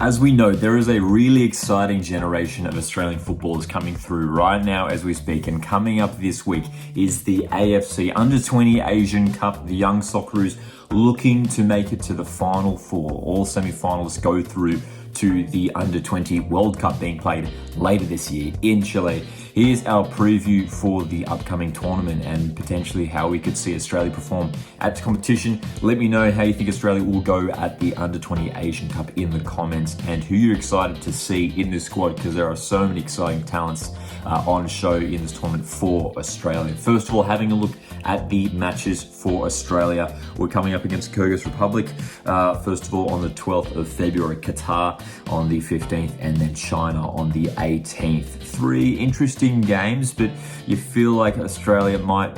As we know, there is a really exciting generation of Australian footballers coming through right now as we speak, and coming up this week is the AFC U20 Asian Cup. The Young Socceroos looking to make it to the Final Four. All semi-finalists go through to the Under-20 World Cup being played later this year in Chile. Here's our preview for the upcoming tournament and potentially how we could see Australia perform at the competition. Let me know how you think Australia will go at the Under-20 Asian Cup in the comments, and who you're excited to see in this squad, because there are so many exciting talents on show in this tournament for Australia. First of all, having a look at the matches for Australia. We're coming up against Kyrgyz Republic, first of all on the 12th of February, Qatar on the 15th, and then China on the 18th. Three interesting games, but you feel like Australia might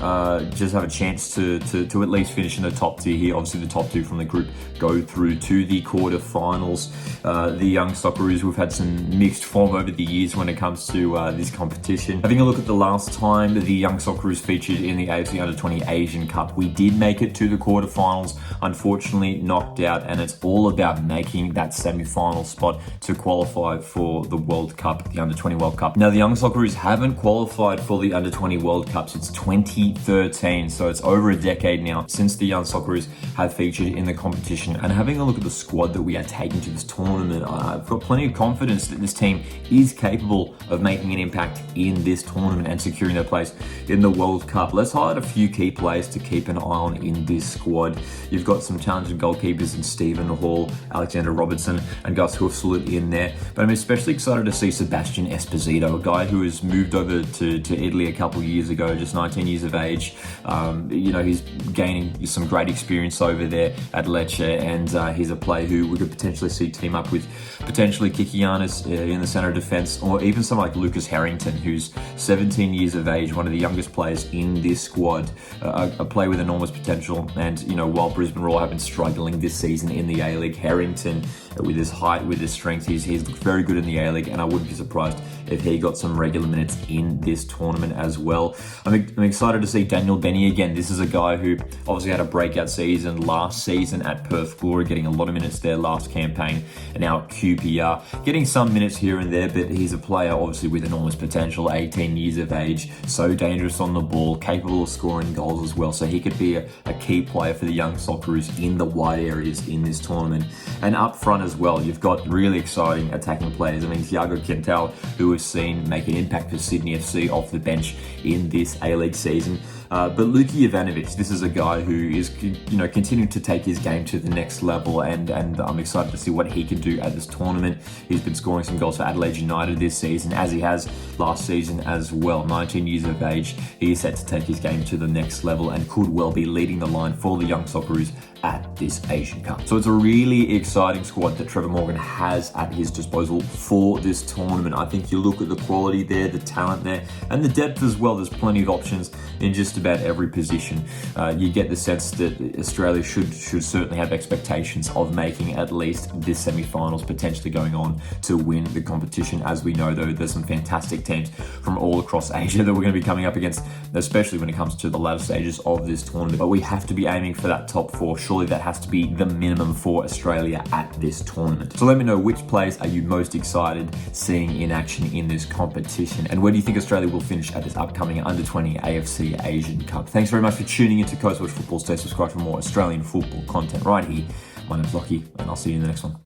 just have a chance to at least finish in the top tier here. Obviously, the top two from the group go through to the quarterfinals. The Young Socceroos, we've had some mixed form over the years when it comes to this competition. Having a look at the last time the Young Socceroos featured in the AFC Under-20 Asian Cup, we did make it to the quarterfinals, unfortunately knocked out, and it's all about making that semi-final spot to qualify for the World Cup, the Under-20 World Cup. Now, the Young Socceroos haven't qualified for the Under-20 World Cup since 2013, so it's over a decade now since the Young Socceroos have featured in the competition. And having a look at the squad that we are taking to this tournament, I've got plenty of confidence that this team is capable of making an impact in this tournament and securing their place in the World Cup. Let's highlight a few key players to keep an eye on in this squad. You've got some talented goalkeepers in Stephen Hall, Alexander Robertson, and Gus Hoofsloot in there. But I'm especially excited to see Sebastian Esposito, a guy who has moved over to Italy a couple of years ago, just 19 years of age. He's gaining some great experience over there at Lecce, and he's a player who we could potentially see team up with potentially Kikianis in the center of defense, or even someone like Lucas Harrington, who's 17 years of age, one of the youngest players in this squad, a player with enormous potential. And while Brisbane Roar have been struggling this season in the A-League, Harrington, with his height, with his strength, he's looked very good in the A-League, and I wouldn't be surprised if he got some regular minutes in this tournament as well. I'm excited to see Daniel Benny again. This is a guy who obviously had a breakout season last season at Perth Glory, getting a lot of minutes there last campaign, and now at QPR, getting some minutes here and there, but he's a player obviously with enormous potential, 18 years of age, so dangerous on the ball, capable of scoring goals as well, so he could be a key player for the Young Socceroos in the wide areas in this tournament. And up front as well, you've got really exciting attacking players. I mean, Thiago Quintal, who we've seen make an impact for Sydney FC off the bench in this A-League season. But Luka Jovanovic, this is a guy who is, continuing to take his game to the next level, and I'm excited to see what he can do at this tournament. He's been scoring some goals for Adelaide United this season, as he has last season as well. 19 years of age, he is set to take his game to the next level and could well be leading the line for the Young Socceroos at this Asian Cup. So it's a really exciting squad that Trevor Morgan has at his disposal for this tournament. I think you look at the quality there, the talent there, and the depth as well. There's plenty of options in just about every position. You get the sense that Australia should certainly have expectations of making at least this semi-finals, potentially going on to win the competition. As we know, though, there's some fantastic teams from all across Asia that we're going to be coming up against, especially when it comes to the latter stages of this tournament. But we have to be aiming for that top four. Surely that has to be the minimum for Australia at this tournament. So let me know, which players are you most excited seeing in action in this competition, and where do you think Australia will finish at this upcoming Under-20 AFC Asian Cup? Thanks very much for tuning into Coastwatch Football. Stay subscribed for more Australian football content right here. My name's Lockie, and I'll see you in the next one.